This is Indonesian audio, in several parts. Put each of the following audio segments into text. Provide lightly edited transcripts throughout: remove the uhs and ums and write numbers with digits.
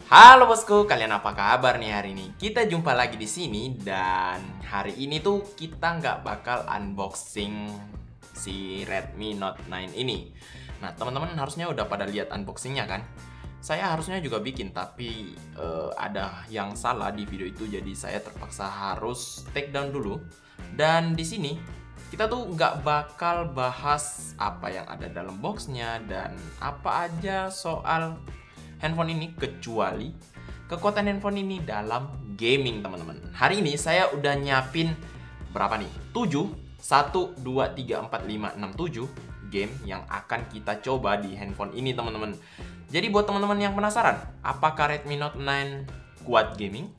Halo bosku, kalian apa kabar nih hari ini? Kita jumpa lagi di sini dan hari ini tuh kita nggak bakal unboxing si Redmi Note 9 ini. Nah, teman-teman harusnya udah pada lihat unboxingnya kan? Saya harusnya juga bikin, tapi ada yang salah di video itu, jadi saya terpaksa harus take down dulu. Dan di sini kita tuh nggak bakal bahas apa yang ada dalam boxnya dan apa aja soal handphone ini kecuali kekuatan handphone ini dalam gaming, teman-teman. Hari ini saya udah nyiapin berapa nih? 7, 1, 2, 3, 4, 5, 6, 7 game yang akan kita coba di handphone ini, teman-teman. Jadi buat teman-teman yang penasaran, apakah Redmi Note 9 kuat gaming?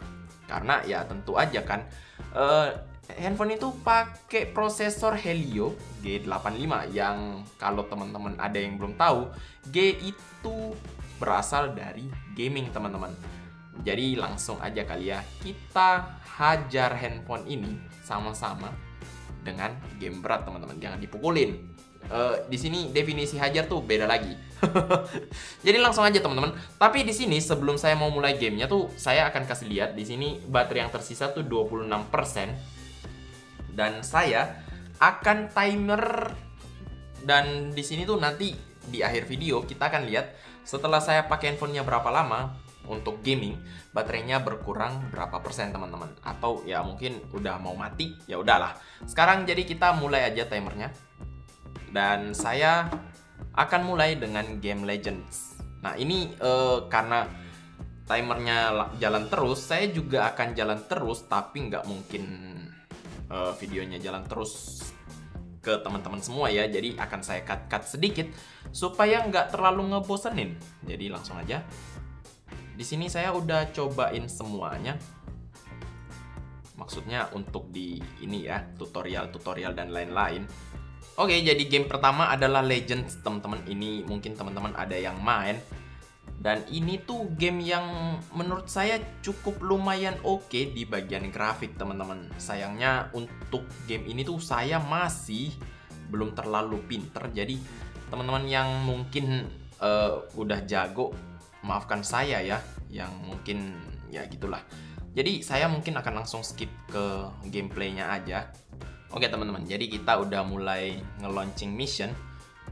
Karena ya tentu aja kan, handphone itu pakai prosesor Helio G85 yang kalau teman-teman ada yang belum tahu, G itu berasal dari gaming, teman-teman. Jadi langsung aja kali ya, kita hajar handphone ini sama-sama dengan game berat, teman-teman. Jangan dipukulin. Di sini definisi hajar tuh beda lagi. Jadi langsung aja, teman-teman. Tapi di sini sebelum saya mau mulai gamenya tuh saya akan kasih lihat di sini baterai yang tersisa tuh 26%. Dan saya akan timer, dan di sini tuh nanti di akhir video kita akan lihat setelah saya pakai handphonenya berapa lama untuk gaming, baterainya berkurang berapa persen, teman-teman. Atau ya mungkin udah mau mati, ya udahlah. Sekarang jadi kita mulai aja timernya. Dan saya akan mulai dengan game Legends. Nah ini karena timernya jalan terus, saya juga akan jalan terus, tapi nggak mungkin videonya jalan terus ke teman-teman semua ya. Jadi akan saya cut sedikit supaya nggak terlalu ngebosenin. Jadi langsung aja. Di sini saya udah cobain semuanya. Maksudnya untuk di ini ya, tutorial dan lain-lain. Oke, jadi game pertama adalah Legends, teman-teman. Ini mungkin teman-teman ada yang main. Dan ini tuh game yang menurut saya cukup lumayan oke di bagian grafik, teman-teman. Sayangnya untuk game ini tuh saya masih belum terlalu pinter. Jadi teman-teman yang mungkin udah jago, maafkan saya ya, yang mungkin ya gitulah. Jadi saya mungkin akan langsung skip ke gameplaynya aja. Oke teman-teman, jadi kita udah mulai nge-launching mission.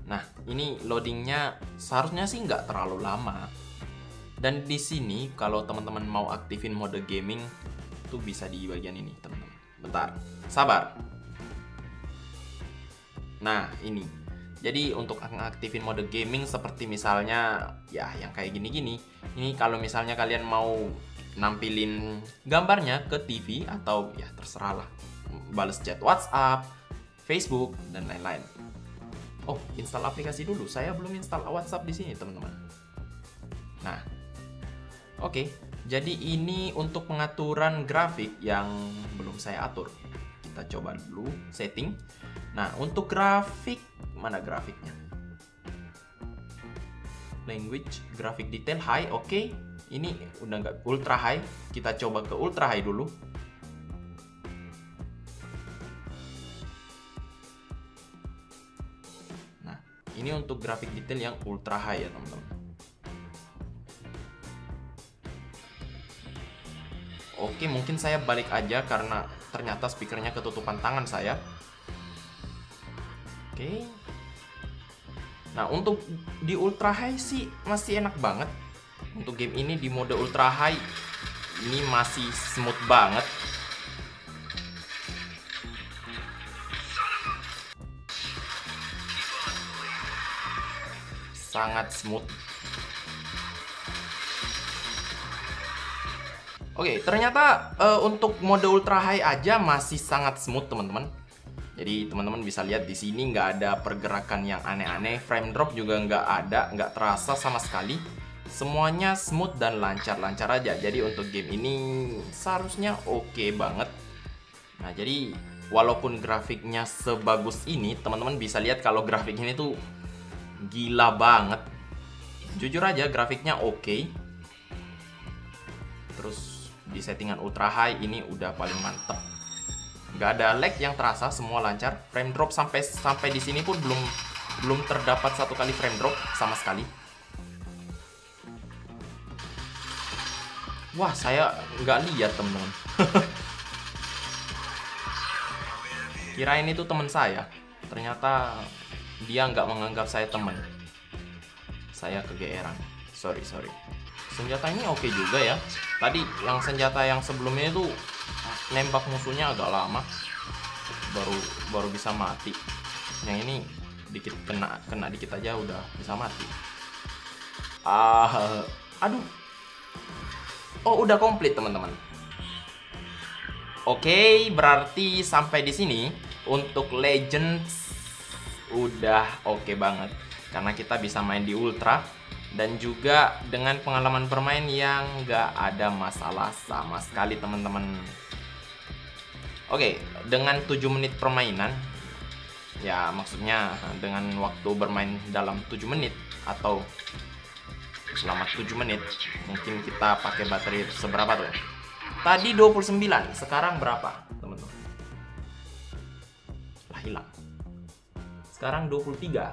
Nah, ini loadingnya seharusnya sih nggak terlalu lama. Dan di sini kalau teman-teman mau aktifin mode gaming tuh bisa di bagian ini, teman-teman. Bentar, sabar. Nah, ini. Jadi untuk aktifin mode gaming seperti misalnya ya yang kayak gini-gini. Ini kalau misalnya kalian mau nampilin gambarnya ke TV atau ya terserah lah. Balas chat WhatsApp, Facebook dan lain-lain. Oh, install aplikasi dulu. Saya belum install WhatsApp di sini, teman-teman. Nah, oke. Jadi ini untuk pengaturan grafik yang belum saya atur. Kita coba dulu setting. Nah, untuk grafik, mana grafiknya? Language, grafik detail high, oke. Ini udah nggak ultra high. Kita coba ke ultra high dulu. Ini untuk grafik detail yang ultra high ya, teman-teman. Oke, mungkin saya balik aja karena ternyata speakernya ketutupan tangan saya. Oke. Nah, untuk di ultra high sih masih enak banget. Untuk game ini di mode ultra high ini masih smooth banget. Sangat smooth. Oke, ternyata untuk mode ultra high aja masih sangat smooth, teman-teman. Jadi teman-teman bisa lihat di sini nggak ada pergerakan yang aneh-aneh, frame drop juga nggak ada, nggak terasa sama sekali. Semuanya smooth dan lancar-lancar aja. Jadi untuk game ini seharusnya oke banget. Nah, jadi walaupun grafiknya sebagus ini, teman-teman bisa lihat kalau grafik ini tuh gila banget. Jujur aja grafiknya oke. Terus di settingan ultra high ini udah paling mantep. Gak ada lag yang terasa, semua lancar. Frame drop sampai di sini pun belum terdapat satu kali frame drop sama sekali. Wah, saya nggak lihat temen-temen. Kirain itu teman saya. Ternyata dia nggak menganggap saya teman. Saya kegeeran. Sorry. Senjata ini oke juga ya. Tadi yang senjata yang sebelumnya itu nembak musuhnya agak lama. Baru bisa mati. Yang ini dikit kena dikit aja udah bisa mati. Aduh. Oh, udah komplit teman-teman. Oke, berarti sampai di sini untuk Legends udah oke banget karena kita bisa main di Ultra dan juga dengan pengalaman bermain yang nggak ada masalah sama sekali teman-teman. Oke, dengan 7 menit permainan, ya maksudnya dengan waktu bermain dalam 7 menit atau selama 7 menit, mungkin kita pakai baterai seberapa tuh? Tadi 29, sekarang berapa teman-teman? Lah hilang. Sekarang 23.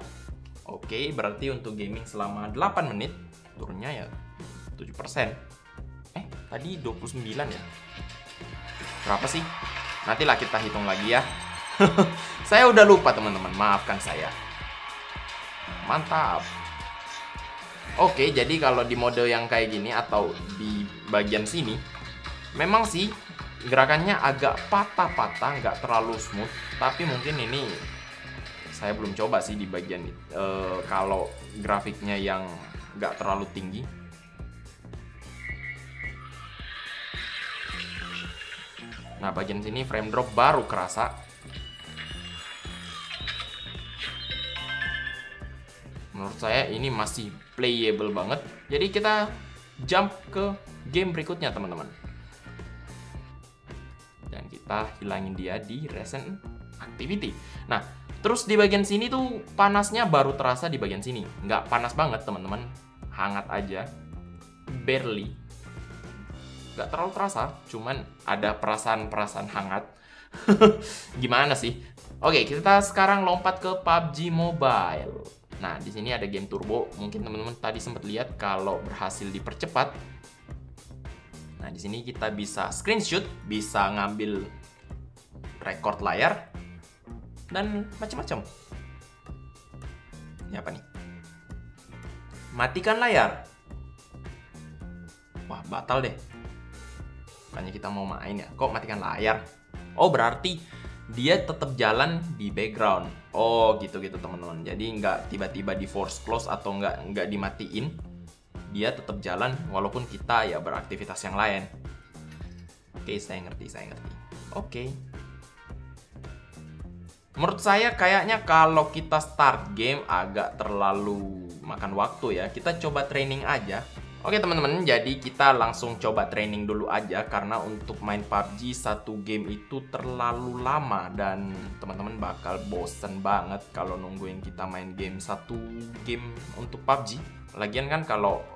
Oke, berarti untuk gaming selama 8 menit turunnya ya 7%. Tadi 29 ya. Berapa sih? Nantilah kita hitung lagi ya. Saya udah lupa teman-teman, maafkan saya. Mantap. Oke, jadi kalau di mode yang kayak gini atau di bagian sini, memang sih gerakannya agak patah-patah, nggak terlalu smooth. Tapi mungkin ini saya belum coba sih di bagian kalau grafiknya yang nggak terlalu tinggi. Nah, bagian sini frame drop baru kerasa. Menurut saya ini masih playable banget. Jadi kita jump ke game berikutnya teman-teman. Dan kita hilangin dia di recent activity. Nah, terus di bagian sini tuh panasnya baru terasa di bagian sini. Nggak panas banget teman-teman, hangat aja, barely. Nggak terlalu terasa, cuman ada perasaan-perasaan hangat. Gimana sih? Oke, kita sekarang lompat ke PUBG Mobile. Nah, di sini ada game turbo. Mungkin teman-teman tadi sempat lihat kalau berhasil dipercepat. Nah, di sini kita bisa screenshot, bisa ngambil record layar dan macam-macam. Ini apa nih? Matikan layar. Wah, batal deh. Bukannya kita mau main ya. Kok matikan layar? Oh, berarti dia tetap jalan di background. Oh, gitu-gitu teman-teman. Jadi nggak tiba-tiba di force close atau nggak dimatiin. Dia tetap jalan walaupun kita ya beraktivitas yang lain. Oke, saya ngerti. Oke. Menurut saya kayaknya kalau kita start game agak terlalu makan waktu ya. Kita coba training aja. Oke teman-teman, jadi kita langsung coba training dulu aja karena untuk main PUBG satu game itu terlalu lama dan teman-teman bakal bosen banget kalau nungguin kita main game satu game untuk PUBG. Lagian kan kalau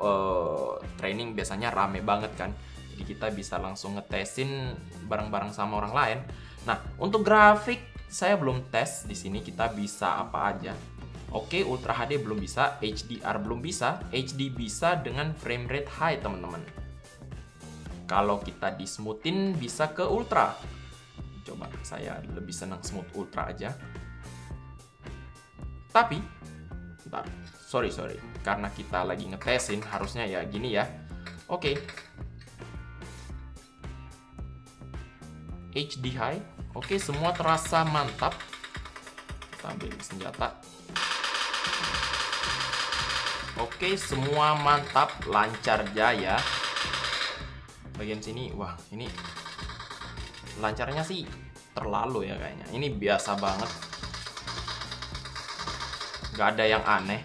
training biasanya rame banget kan, jadi kita bisa langsung ngetesin bareng-bareng sama orang lain. Nah, untuk grafik saya belum tes di sini kita bisa apa aja. Oke, Ultra HD belum bisa, HDR belum bisa, HD bisa dengan frame rate high teman-teman. Kalau kita di smoothin bisa ke Ultra. Coba, saya lebih senang smooth Ultra aja. Tapi, bentar, sorry, karena kita lagi ngetesin harusnya ya gini ya. Oke. HD high, oke semua terasa mantap. Kita ambil senjata. Oke, semua mantap, lancar jaya. Bagian sini, wah ini lancarnya sih terlalu ya kayaknya. Ini biasa banget. Gak ada yang aneh.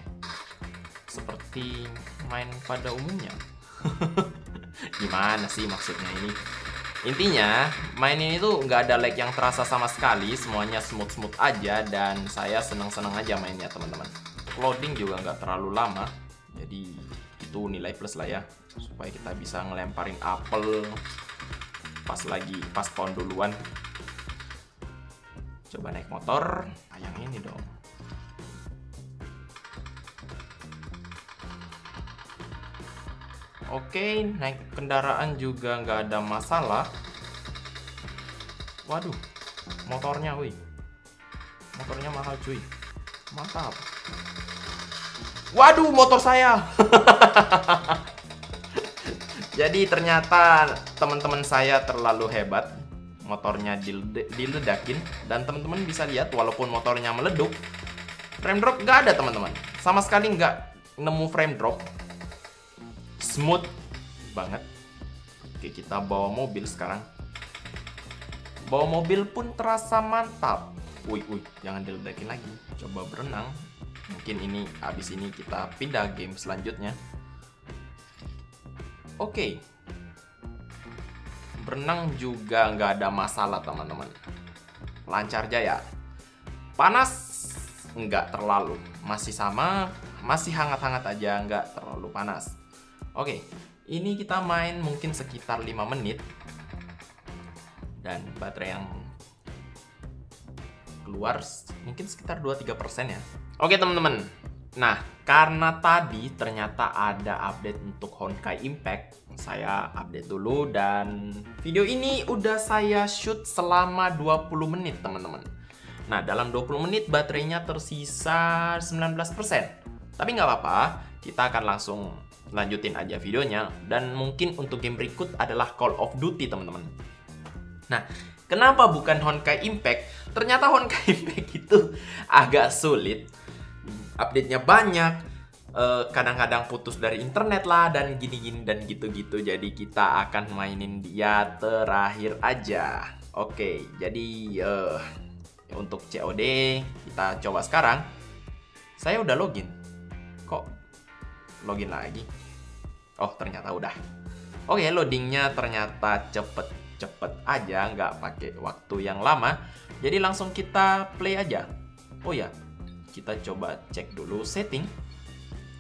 Seperti main pada umumnya. Gimana sih maksudnya ini? Intinya, main ini tuh nggak ada lag yang terasa sama sekali. Semuanya smooth-smooth aja dan saya seneng-seneng aja mainnya teman-teman. Loading juga nggak terlalu lama, jadi itu nilai plus lah ya, supaya kita bisa ngelemparin apel pas spawn duluan. Coba naik motor, yang ini dong. Oke, naik kendaraan juga nggak ada masalah. Waduh, motornya, wih. Motornya mahal, cuy. Mantap. Waduh, motor saya. Jadi ternyata teman-teman saya terlalu hebat. Motornya diledakin. Dan teman-teman bisa lihat, walaupun motornya meleduk, frame drop nggak ada, teman-teman. Sama sekali nggak nemu frame drop. Smooth banget. Oke, kita bawa mobil sekarang. Bawa mobil pun terasa mantap. Wih, jangan diledakin lagi. Coba berenang. Mungkin ini, abis ini kita pindah game selanjutnya. Oke. Berenang juga nggak ada masalah, teman-teman. Lancar jaya. Panas nggak terlalu. Masih sama, masih hangat-hangat aja, nggak terlalu panas. Oke, ini kita main mungkin sekitar 5 menit. Dan baterai yang keluar mungkin sekitar 2-3% ya. Oke, teman-teman. Nah, karena tadi ternyata ada update untuk Honkai Impact, saya update dulu. Dan video ini udah saya shoot selama 20 menit, teman-teman. Nah, dalam 20 menit baterainya tersisa 19%. Tapi nggak apa-apa, kita akan langsung lanjutin aja videonya. Dan mungkin untuk game berikut adalah Call of Duty, teman-teman. Nah, kenapa bukan Honkai Impact? Ternyata Honkai Impact itu agak sulit. Update-nya banyak. Kadang-kadang putus dari internet lah, dan gini-gini dan gitu-gitu. Jadi kita akan mainin dia terakhir aja. Oke, jadi untuk COD kita coba sekarang. Saya udah login. Kok login lagi? Oh, ternyata udah. Oke, loadingnya ternyata cepet aja, nggak pakai waktu yang lama. Jadi langsung kita play aja. Oh ya, kita coba cek dulu setting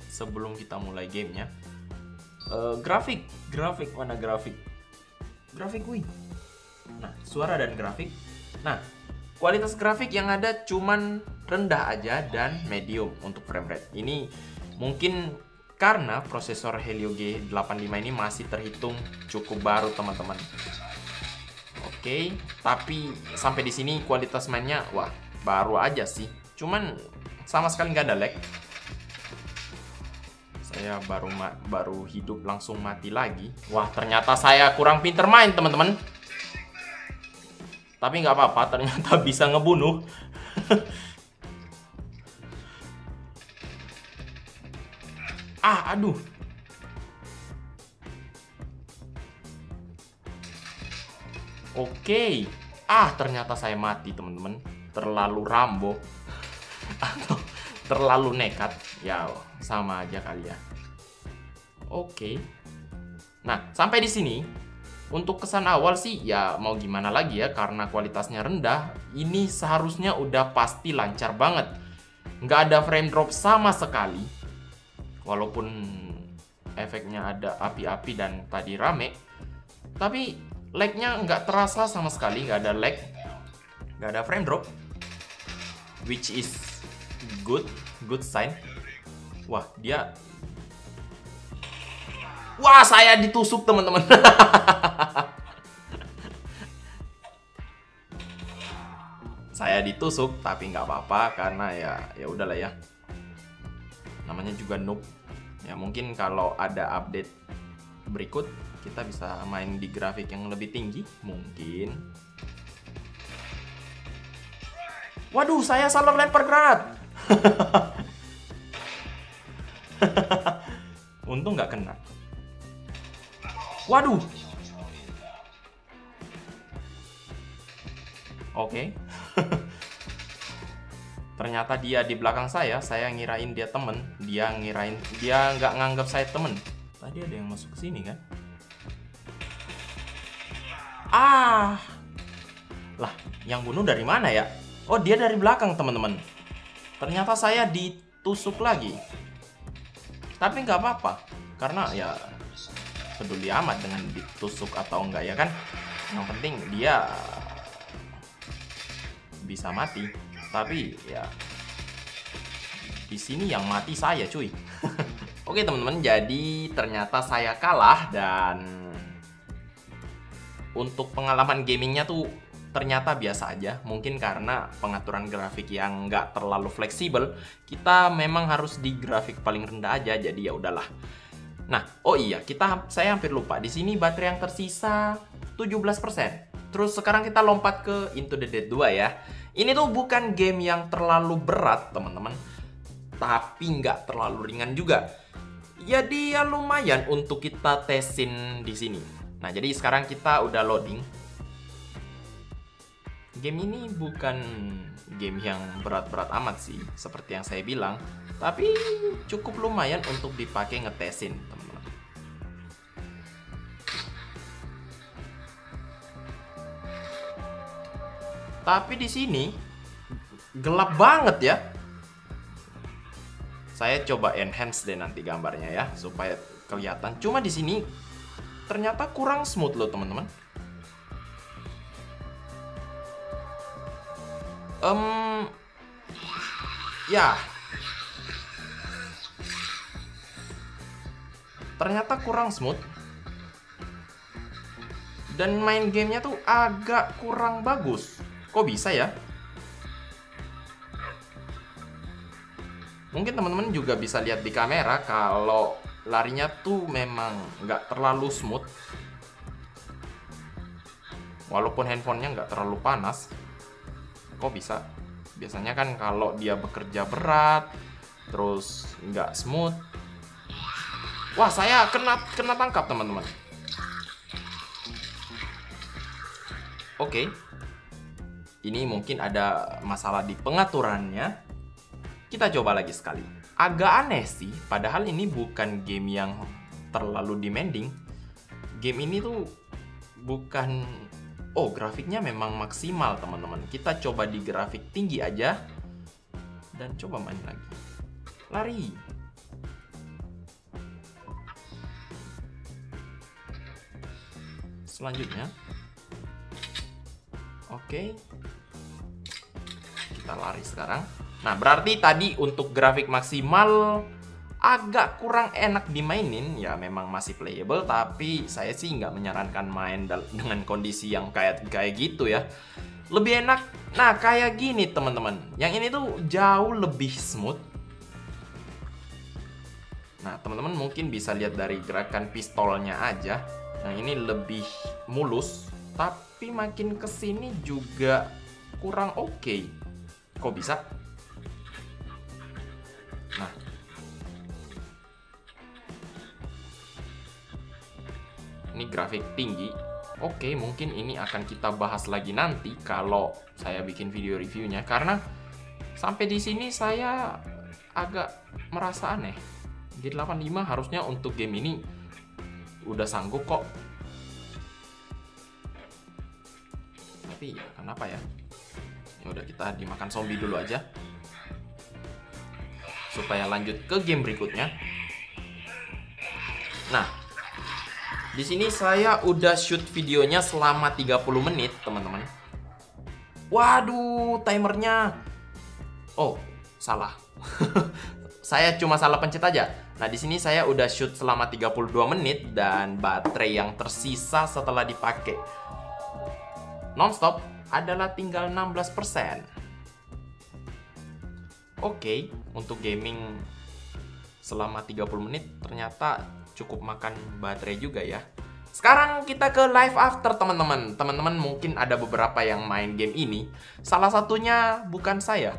sebelum kita mulai gamenya. Grafik mana grafik? Grafik, wih. Nah, suara dan grafik. Nah, kualitas grafik yang ada cuman rendah aja dan medium untuk frame rate. Ini mungkin karena prosesor Helio G85 ini masih terhitung cukup baru, teman-teman. Oke, tapi sampai di sini kualitas mainnya wah, baru aja sih. Cuman sama sekali nggak ada lag. Saya baru hidup langsung mati lagi. Wah, ternyata saya kurang pinter main, teman-teman. Tapi nggak apa-apa, ternyata bisa ngebunuh. Aduh. Oke. Ternyata saya mati, teman-teman. Terlalu Rambo. Atau terlalu nekat. Ya, sama aja kali ya. Oke. Nah, sampai di sini. Untuk kesan awal sih, ya mau gimana lagi ya. Karena kualitasnya rendah, ini seharusnya udah pasti lancar banget. Nggak ada frame drop sama sekali. Walaupun efeknya ada api-api dan tadi rame, tapi lag-nya nggak terasa sama sekali. Nggak ada lag, nggak ada frame drop, which is good sign. Wah, wah, saya ditusuk, teman-teman. Saya ditusuk, tapi nggak apa-apa karena ya udahlah ya. Namanya juga noob. Ya mungkin kalau ada update berikut kita bisa main di grafik yang lebih tinggi mungkin. Waduh, saya salah lempar granat. Untung nggak kena. Waduh. Oke. Ternyata dia di belakang saya ngirain dia temen. Dia nggak nganggap saya temen. Tadi ada yang masuk ke sini kan? Lah, yang bunuh dari mana ya? Oh, dia dari belakang, teman-teman. Ternyata saya ditusuk lagi. Tapi nggak apa-apa, karena ya peduli amat dengan ditusuk atau enggak ya kan? Yang penting dia bisa mati. Tapi ya di sini yang mati saya, cuy. Oke teman-teman, jadi ternyata saya kalah dan untuk pengalaman gamingnya tuh ternyata biasa aja. Mungkin karena pengaturan grafik yang nggak terlalu fleksibel, kita memang harus di grafik paling rendah aja. Jadi ya udahlah. Nah, oh iya, saya hampir lupa. Di sini baterai yang tersisa 17%. Terus sekarang kita lompat ke Into the Dead 2 ya. Ini tuh bukan game yang terlalu berat, teman-teman. Tapi nggak terlalu ringan juga. Jadi ya lumayan untuk kita tesin di sini. Nah, jadi sekarang kita udah loading. Game ini bukan game yang berat-berat amat sih, seperti yang saya bilang. Tapi cukup lumayan untuk dipakai ngetesin, teman-teman. Tapi di sini gelap banget ya. Saya coba enhance deh nanti gambarnya ya, supaya kelihatan. Cuma di sini ternyata kurang smooth loh, teman-teman. Ya. Ternyata kurang smooth. Dan main gamenya tuh agak kurang bagus. Kok bisa ya? Mungkin teman-teman juga bisa lihat di kamera kalau larinya tuh memang nggak terlalu smooth. Walaupun handphonenya nggak terlalu panas. Kok bisa? Biasanya kan kalau dia bekerja berat, terus nggak smooth. Wah, saya kena tangkap, teman-teman. Oke. Ini mungkin ada masalah di pengaturannya. Kita coba lagi sekali. Agak aneh sih, padahal ini bukan game yang terlalu demanding. Game ini tuh bukan... Oh, grafiknya memang maksimal, teman-teman. Kita coba di grafik tinggi aja. Dan coba main lagi. Lari. Selanjutnya. Oke. Kita lari sekarang. Nah, berarti tadi untuk grafik maksimal agak kurang enak dimainin. Ya, memang masih playable, tapi saya sih nggak menyarankan main dengan kondisi yang kayak gitu ya. Lebih enak, nah kayak gini teman-teman. Yang ini tuh jauh lebih smooth. Nah, teman-teman mungkin bisa lihat dari gerakan pistolnya aja. Yang ini lebih mulus, tapi makin kesini juga kurang oke. Kok bisa? Nah, ini grafik tinggi. Oke, mungkin ini akan kita bahas lagi nanti kalau saya bikin video reviewnya. Karena sampai di sini saya agak merasa aneh. G85 harusnya untuk game ini udah sanggup kok. Tapi ya kenapa ya? Ya udah, kita dimakan zombie dulu aja. Supaya lanjut ke game berikutnya. Nah, di sini saya udah shoot videonya selama 30 menit, teman-teman. Waduh, timernya. Oh, salah. Saya cuma salah pencet aja. Nah, di sini saya udah shoot selama 32 menit dan baterai yang tersisa setelah dipakai nonstop adalah tinggal 16%. Oke, untuk gaming selama 30 menit ternyata cukup makan baterai juga ya. Sekarang kita ke live after, teman-teman. Teman-teman mungkin ada beberapa yang main game ini. Salah satunya bukan saya.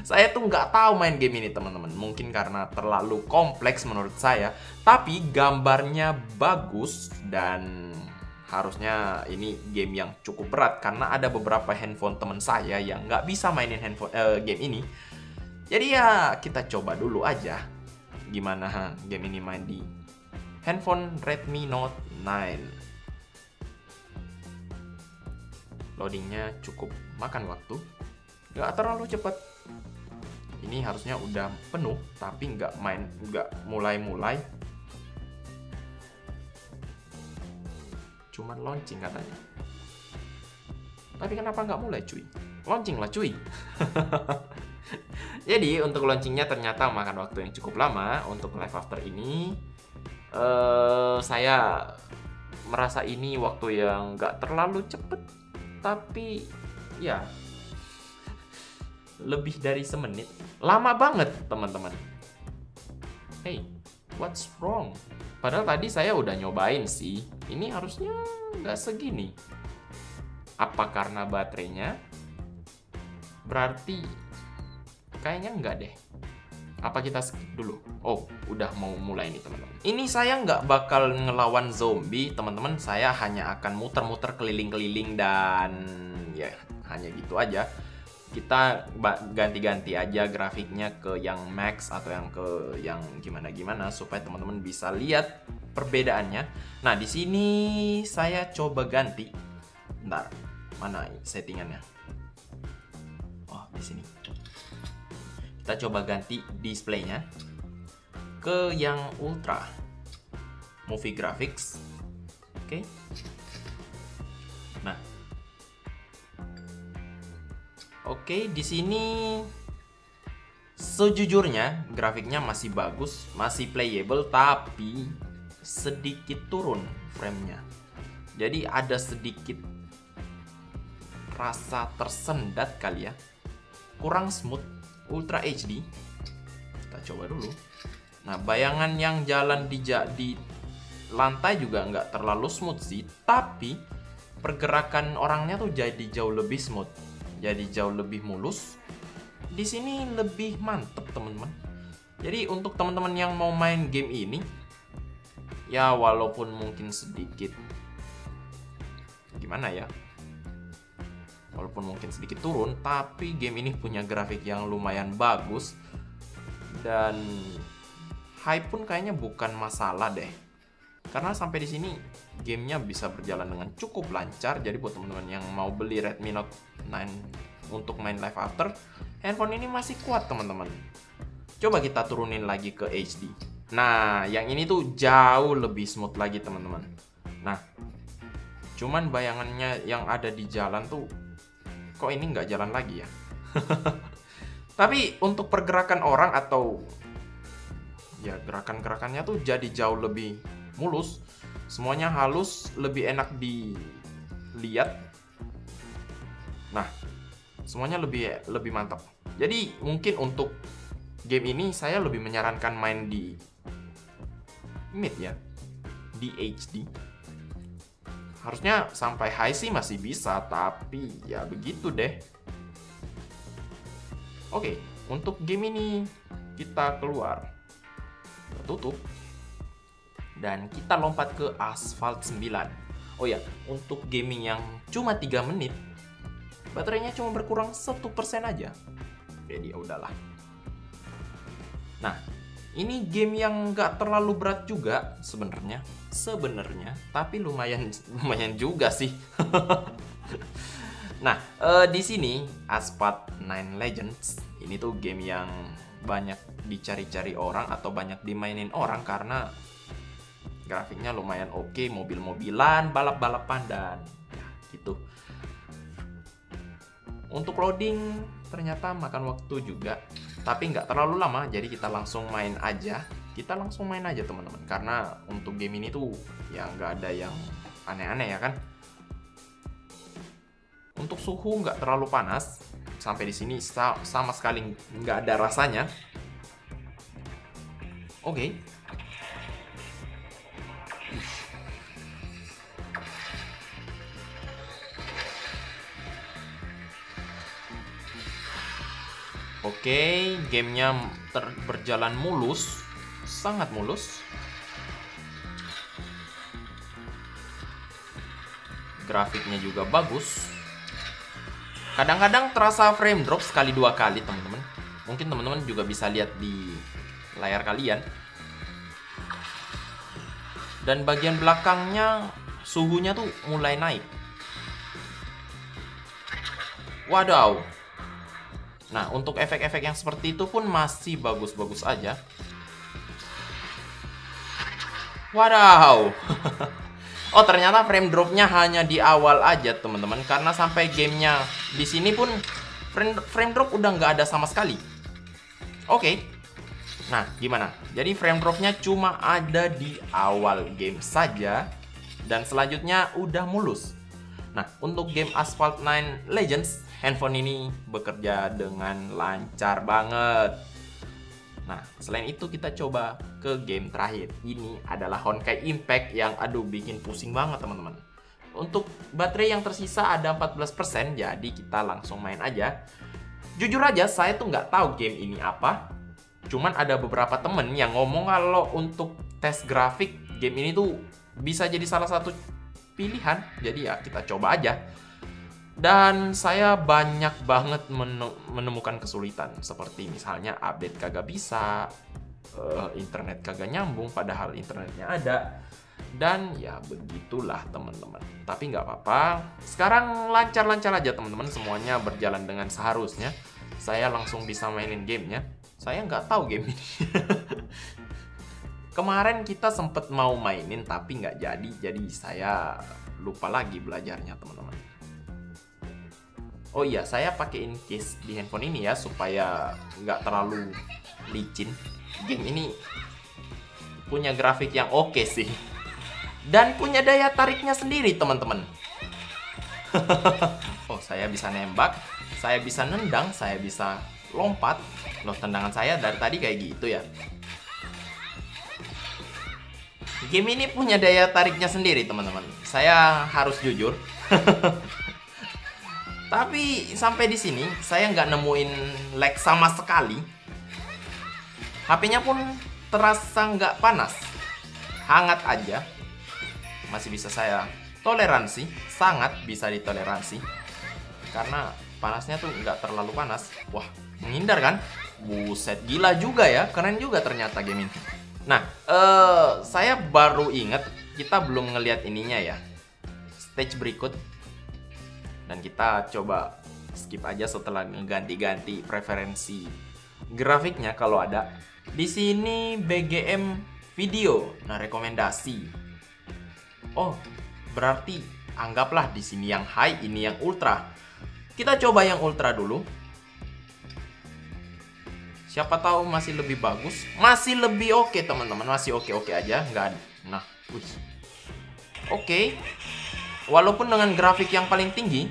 Saya tuh nggak tahu main game ini, teman-teman. Mungkin karena terlalu kompleks menurut saya. Tapi gambarnya bagus dan harusnya ini game yang cukup berat. Karena ada beberapa handphone teman saya yang nggak bisa mainin game ini. Jadi ya kita coba dulu aja gimana game ini main di handphone Redmi Note 9. Loadingnya cukup makan waktu, nggak terlalu cepat. Ini harusnya udah penuh, tapi nggak mulai-mulai. Cuman launching katanya. Tapi kenapa nggak mulai, cuy? Launching lah, cuy. Jadi untuk launchingnya ternyata makan waktu yang cukup lama. Untuk Live After ini saya merasa ini waktu yang nggak terlalu cepet, tapi ya lebih dari semenit. Lama banget teman-teman. Hey, what's wrong? Padahal tadi saya udah nyobain sih. Ini harusnya nggak segini. Apa karena baterainya? Berarti kayaknya enggak deh. Apa kita skip dulu? Oh, udah mau mulai nih teman-teman. Ini saya nggak bakal ngelawan zombie, teman-teman. Saya hanya akan muter-muter keliling-keliling dan ya hanya gitu aja. Kita ganti-ganti aja grafiknya ke yang max atau yang gimana-gimana supaya teman-teman bisa lihat perbedaannya. Nah, di sini saya coba ganti. Bentar, mana settingannya? Oh, di sini. Kita coba ganti displaynya ke yang ultra movie graphics. Oke. Nah, oke, di sini sejujurnya grafiknya masih bagus, masih playable, tapi sedikit turun framenya. Jadi ada sedikit rasa tersendat kali ya, kurang smooth. Ultra HD kita coba dulu. Nah, bayangan yang jalan di lantai juga nggak terlalu smooth sih, tapi pergerakan orangnya tuh jadi jauh lebih smooth, jadi jauh lebih mulus. Di sini lebih mantep teman-teman. Jadi untuk teman-teman yang mau main game ini, ya walaupun mungkin sedikit gimana ya, walaupun mungkin sedikit turun, tapi game ini punya grafik yang lumayan bagus dan hype pun kayaknya bukan masalah deh. Karena sampai di sini gamenya bisa berjalan dengan cukup lancar. Jadi buat teman-teman yang mau beli Redmi Note 9 untuk main Live After, handphone ini masih kuat teman-teman. Coba kita turunin lagi ke HD. Nah, yang ini tuh jauh lebih smooth lagi teman-teman. Nah, cuman bayangannya yang ada di jalan tuh kok ini nggak jalan lagi ya. Tapi untuk pergerakan orang atau ya gerakan-gerakannya tuh jadi jauh lebih mulus. Semuanya halus, lebih enak dilihat. Nah, semuanya lebih mantap. Jadi mungkin untuk game ini saya lebih menyarankan main di mid ya, di HD. Harusnya sampai high sih masih bisa, tapi ya begitu deh. Oke, untuk game ini kita keluar, kita tutup, dan kita lompat ke Asphalt 9. Oh ya, untuk gaming yang cuma 3 menit, baterainya cuma berkurang 1% aja. Jadi ya udahlah. Nah, ini game yang nggak terlalu berat juga sebenarnya, tapi lumayan juga sih. Nah, di sini Asphalt 9 Legends ini tuh game yang banyak dicari-cari orang atau banyak dimainin orang karena grafiknya lumayan oke, mobil-mobilan, balap-balapan dan ya, gitu. Untuk loading ternyata makan waktu juga, tapi nggak terlalu lama, jadi kita langsung main aja. Teman-teman, karena untuk game ini tuh ya nggak ada yang aneh-aneh ya kan. Untuk suhu nggak terlalu panas, sampai di sini sama sekali nggak ada rasanya. Oke. Oke, gamenya berjalan mulus, sangat mulus. Grafiknya juga bagus. Kadang-kadang terasa frame drop sekali dua kali teman-teman. Mungkin teman-teman juga bisa lihat di layar kalian. Dan bagian belakangnya suhunya tuh mulai naik. Wadaw. Nah, untuk efek-efek yang seperti itu pun masih bagus-bagus aja. Wadaw. Oh, ternyata frame dropnya hanya di awal aja, teman-teman. Karena sampai gamenya di sini pun frame drop udah nggak ada sama sekali. Oke. Nah, gimana? Jadi frame dropnya cuma ada di awal game saja, dan selanjutnya udah mulus. Nah, untuk game Asphalt 9 Legends, handphone ini bekerja dengan lancar banget. Nah, selain itu kita coba ke game terakhir. Ini adalah Honkai Impact yang aduh bikin pusing banget teman-teman. Untuk baterai yang tersisa ada 14%, jadi kita langsung main aja. Jujur aja saya tuh nggak tahu game ini apa. Cuman ada beberapa temen yang ngomong kalau untuk tes grafik game ini tuh bisa jadi salah satu pilihan. Jadi ya kita coba aja. Dan saya banyak banget menemukan kesulitan. Seperti misalnya update kagak bisa, internet kagak nyambung padahal internetnya ada. Dan ya begitulah teman-teman. Tapi nggak apa-apa. Sekarang lancar-lancar aja teman-teman. Semuanya berjalan dengan seharusnya. Saya langsung bisa mainin gamenya. Saya nggak tahu game ini. Kemarin kita sempet mau mainin tapi nggak jadi. Jadi saya lupa lagi belajarnya teman-teman. Oh iya, saya pakein case di handphone ini ya supaya nggak terlalu licin. Game ini punya grafik yang oke sih. Dan punya daya tariknya sendiri teman-teman. Oh, saya bisa nembak, saya bisa nendang, saya bisa lompat. Loh, tendangan saya dari tadi kayak gitu ya. Game ini punya daya tariknya sendiri teman-teman. Saya harus jujur. Tapi sampai di sini saya nggak nemuin lag sama sekali. HP-nya pun terasa nggak panas, hangat aja. Masih bisa saya toleransi, sangat bisa ditoleransi. Karena panasnya tuh nggak terlalu panas. Wah, menghindar kan? Buset, gila juga ya, keren juga ternyata game ini. Nah, saya baru inget kita belum ngelihat ininya ya, stage berikut. Dan kita coba skip aja setelah ganti-ganti preferensi grafiknya kalau ada. Di sini BGM video, nah rekomendasi. Oh, berarti anggaplah di sini yang high, ini yang ultra. Kita coba yang ultra dulu. Siapa tahu masih lebih bagus, masih lebih oke teman-teman, masih oke-oke aja, nggak ada. Nah, oke. Walaupun dengan grafik yang paling tinggi,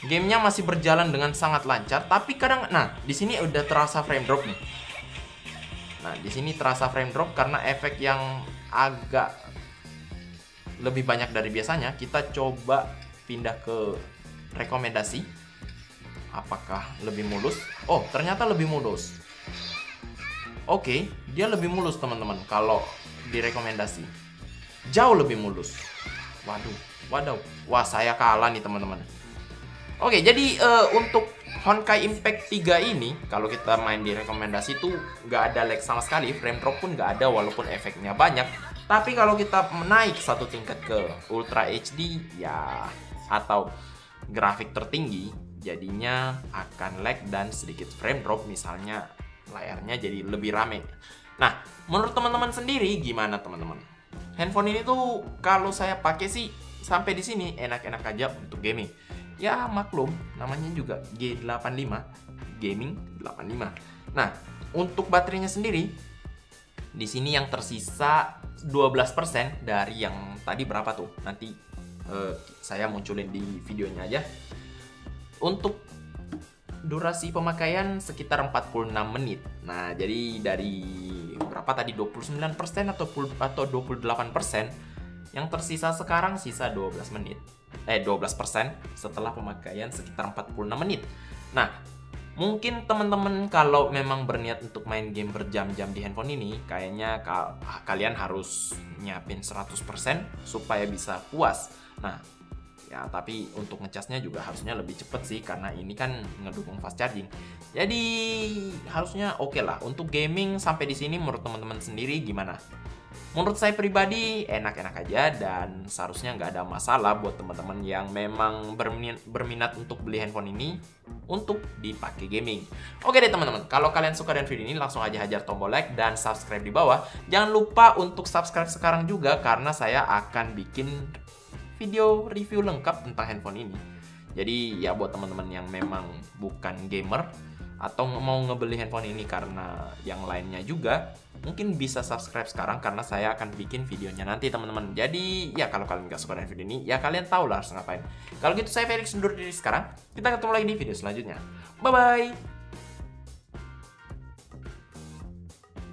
gamenya masih berjalan dengan sangat lancar. Tapi kadang, nah di sini udah terasa frame drop nih. Nah di sini terasa frame drop karena efek yang agak lebih banyak dari biasanya. Kita coba pindah ke rekomendasi. Apakah lebih mulus? Oh, ternyata lebih mulus. Oke, dia lebih mulus teman-teman kalau direkomendasi. Jauh lebih mulus. Waduh. Wah, saya kalah nih teman-teman. Oke, jadi untuk Honkai Impact 3 ini, kalau kita main di rekomendasi tuh nggak ada lag sama sekali. Frame drop pun nggak ada walaupun efeknya banyak. Tapi kalau kita naik satu tingkat ke Ultra HD ya, atau grafik tertinggi, jadinya akan lag dan sedikit frame drop, misalnya layarnya jadi lebih rame. Nah, menurut teman-teman sendiri gimana teman-teman? Handphone ini tuh kalau saya pakai sih sampai di sini enak-enak aja untuk gaming. Ya maklum, namanya juga G85, gaming 85. Nah, untuk baterainya sendiri di sini yang tersisa 12% dari yang tadi berapa tuh? Nanti saya munculin di videonya aja. Untuk durasi pemakaian sekitar 46 menit. Nah, jadi dari berapa tadi? 29% atau 28%. Yang tersisa sekarang sisa 12 menit. 12% setelah pemakaian sekitar 46 menit. Nah, mungkin teman-teman kalau memang berniat untuk main game berjam-jam di handphone ini, kayaknya kalian harus nyiapin 100% supaya bisa puas. Nah, ya tapi untuk ngecasnya juga harusnya lebih cepet sih, karena ini kan ngedukung fast charging. Jadi harusnya oke lah. Untuk gaming sampai di sini menurut teman-teman sendiri gimana? Menurut saya pribadi enak-enak aja dan seharusnya nggak ada masalah buat teman-teman yang memang berminat untuk beli handphone ini untuk dipakai gaming. Oke deh teman-teman, kalau kalian suka dengan video ini langsung aja hajar tombol like dan subscribe di bawah. Jangan lupa untuk subscribe sekarang juga karena saya akan bikin video review lengkap tentang handphone ini. Jadi ya buat teman-teman yang memang bukan gamer atau mau ngebeli handphone ini karena yang lainnya juga, mungkin bisa subscribe sekarang karena saya akan bikin videonya nanti teman-teman. Jadi ya kalau kalian gak suka dengan video ini, ya kalian tahu lah harus ngapain. Kalau gitu saya Felix undur diri sekarang. Kita ketemu lagi di video selanjutnya. Bye bye.